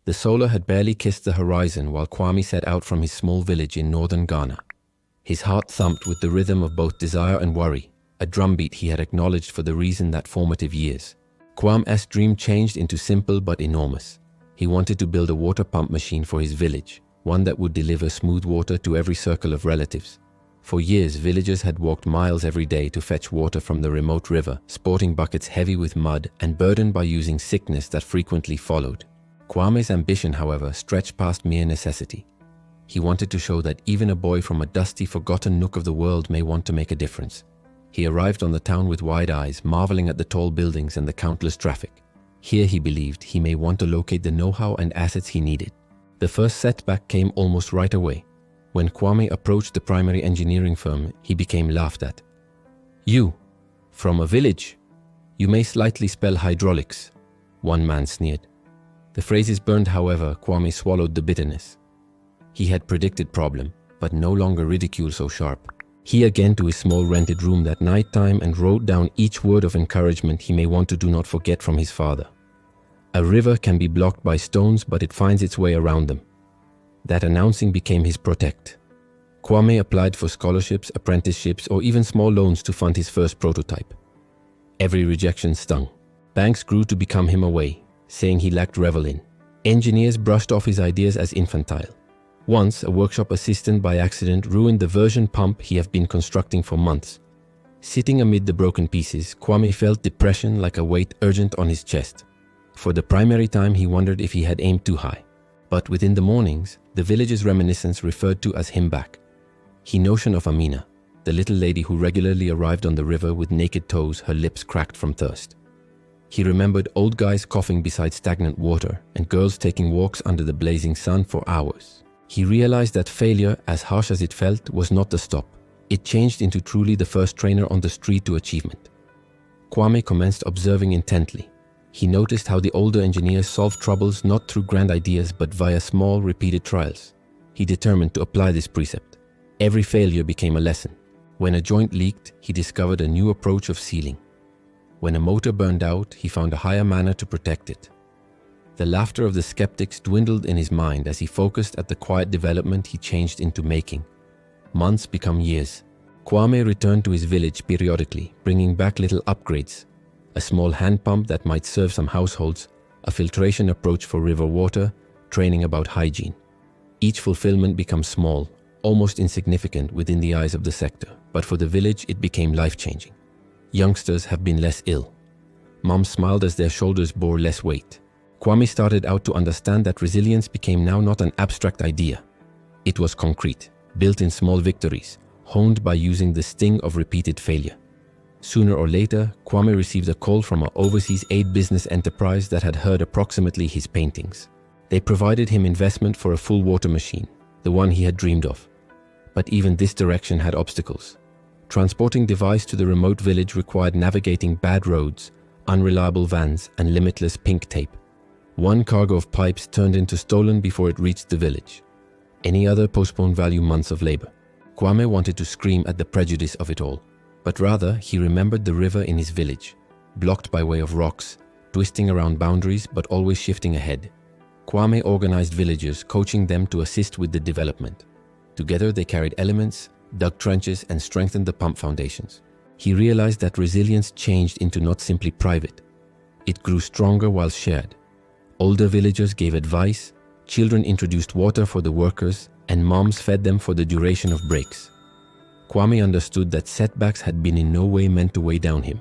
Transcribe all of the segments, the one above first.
The solar had barely kissed the horizon while Kwame set out from his small village in northern Ghana. His heart thumped with the rhythm of both desire and worry, a drumbeat he had acknowledged for the reason that formative years. Kwame's dream changed into simple but enormous. He wanted to build a water pump machine for his village, one that would deliver smooth water to every circle of relatives. For years, villagers had walked miles every day to fetch water from the remote river, sporting buckets heavy with mud and burdened by using sickness that frequently followed. Kwame's ambition, however, stretched past mere necessity. He wanted to show that even a boy from a dusty, forgotten nook of the world may want to make a difference. He arrived on the town with wide eyes, marveling at the tall buildings and the countless traffic. Here, he believed, he may want to locate the know-how and assets he needed. The first setback came almost right away. When Kwame approached the primary engineering firm, he became laughed at. "You, from a village? You may slightly spell hydraulics," one man sneered. The phrases burned, however, Kwame swallowed the bitterness. He had predicted problem, but no longer ridicule so sharp. He again to his small rented room that night time and wrote down each word of encouragement he may want to do not forget from his father. A river can be blocked by stones, but it finds its way around them. That announcing became his protect. Kwame applied for scholarships, apprenticeships, or even small loans to fund his first prototype. Every rejection stung. Banks grew to become him away, saying he lacked revel in. Engineers brushed off his ideas as infantile. Once, a workshop assistant by accident ruined the version pump he had been constructing for months. Sitting amid the broken pieces, Kwame felt depression like a weight urgent on his chest. For the primary time, he wondered if he had aimed too high. But within the mornings, the village's reminiscence referred to as him back. He notion of Amina, the little lady who regularly arrived on the river with naked toes, her lips cracked from thirst. He remembered old guys coughing beside stagnant water and girls taking walks under the blazing sun for hours. He realized that failure, as harsh as it felt, was not the stop. It changed into truly the first trainer on the street to achievement. Kwame commenced observing intently. He noticed how the older engineers solved troubles not through grand ideas but via small, repeated trials. He determined to apply this precept. Every failure became a lesson. When a joint leaked, he discovered a new approach of sealing. When a motor burned out, he found a higher manner to protect it. The laughter of the skeptics dwindled in his mind as he focused at the quiet development he changed into making. Months become years. Kwame returned to his village periodically, bringing back little upgrades. A small hand pump that might serve some households, a filtration approach for river water, training about hygiene. Each fulfillment becomes small, almost insignificant within the eyes of the sector, but for the village it became life-changing. Youngsters have been less ill. Moms smiled as their shoulders bore less weight. Kwame started out to understand that resilience became now not an abstract idea. It was concrete, built in small victories, honed by using the sting of repeated failure. Sooner or later, Kwame received a call from an overseas aid business enterprise that had heard approximately his paintings. They provided him investment for a full water machine, the one he had dreamed of. But even this direction had obstacles. Transporting device to the remote village required navigating bad roads, unreliable vans, and limitless pink tape. One cargo of pipes turned into stolen before it reached the village. Any other postponed value months of labor. Kwame wanted to scream at the prejudice of it all, but rather he remembered the river in his village, blocked by way of rocks, twisting around boundaries but always shifting ahead. Kwame organized villagers, coaching them to assist with the development. Together they carried elements, dug trenches, and strengthened the pump foundations. He realized that resilience changed into not simply private. It grew stronger while shared. Older villagers gave advice, children introduced water for the workers, and moms fed them for the duration of breaks. Kwame understood that setbacks had been in no way meant to weigh down him.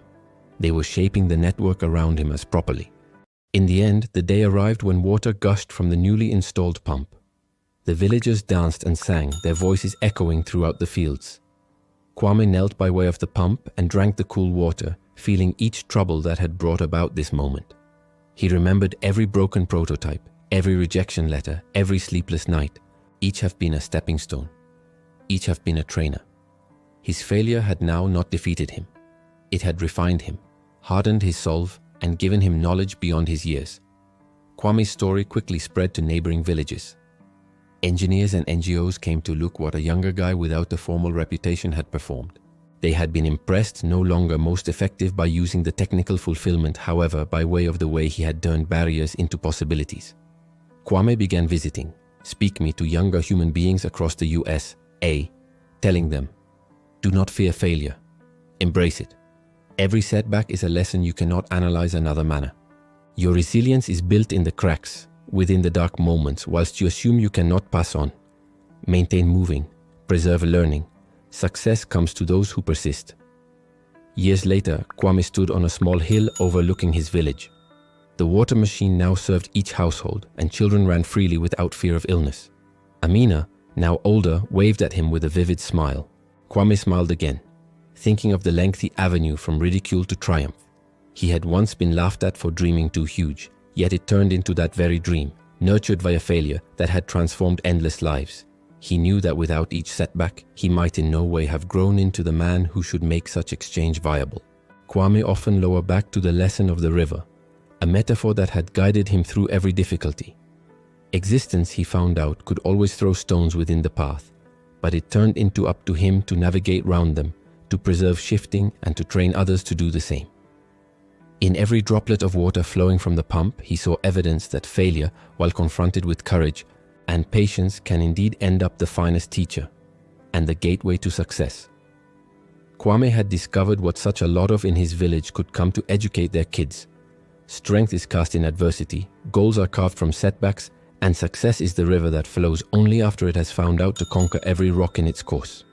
They were shaping the network around him as properly. In the end, the day arrived when water gushed from the newly installed pump. The villagers danced and sang, their voices echoing throughout the fields. Kwame knelt by way of the pump and drank the cool water, feeling each trouble that had brought about this moment. He remembered every broken prototype, every rejection letter, every sleepless night. Each have been a stepping stone. Each have been a trainer. His failure had now not defeated him. It had refined him, hardened his solve, and given him knowledge beyond his years. Kwame's story quickly spread to neighboring villages. Engineers and NGOs came to look what a younger guy without a formal reputation had performed. They had been impressed, no longer most effective by using the technical fulfillment, however, by way of the way he had turned barriers into possibilities. Kwame began visiting, speak me to younger human beings across the USA, telling them, do not fear failure. Embrace it. Every setback is a lesson you cannot analyze another manner. Your resilience is built in the cracks, within the dark moments, whilst you assume you cannot pass on. Maintain moving, preserve learning. Success comes to those who persist. Years later, Kwame stood on a small hill overlooking his village. The water machine now served each household, and children ran freely without fear of illness. Amina, now older, waved at him with a vivid smile. Kwame smiled again, thinking of the lengthy avenue from ridicule to triumph. He had once been laughed at for dreaming too huge, yet it turned into that very dream, nurtured via failure, that had transformed endless lives. He knew that without each setback, he might in no way have grown into the man who should make such exchange viable. Kwame often lowered back to the lesson of the river, a metaphor that had guided him through every difficulty. Existence, he found out, could always throw stones within the path, but it turned into up to him to navigate round them, to preserve shifting and to train others to do the same. In every droplet of water flowing from the pump, he saw evidence that failure, while confronted with courage and patience, can indeed end up the finest teacher and the gateway to success. Kwame had discovered what such a lot of in his village could come to educate their kids. Strength is cast in adversity, goals are carved from setbacks, and success is the river that flows only after it has found out to conquer every rock in its course.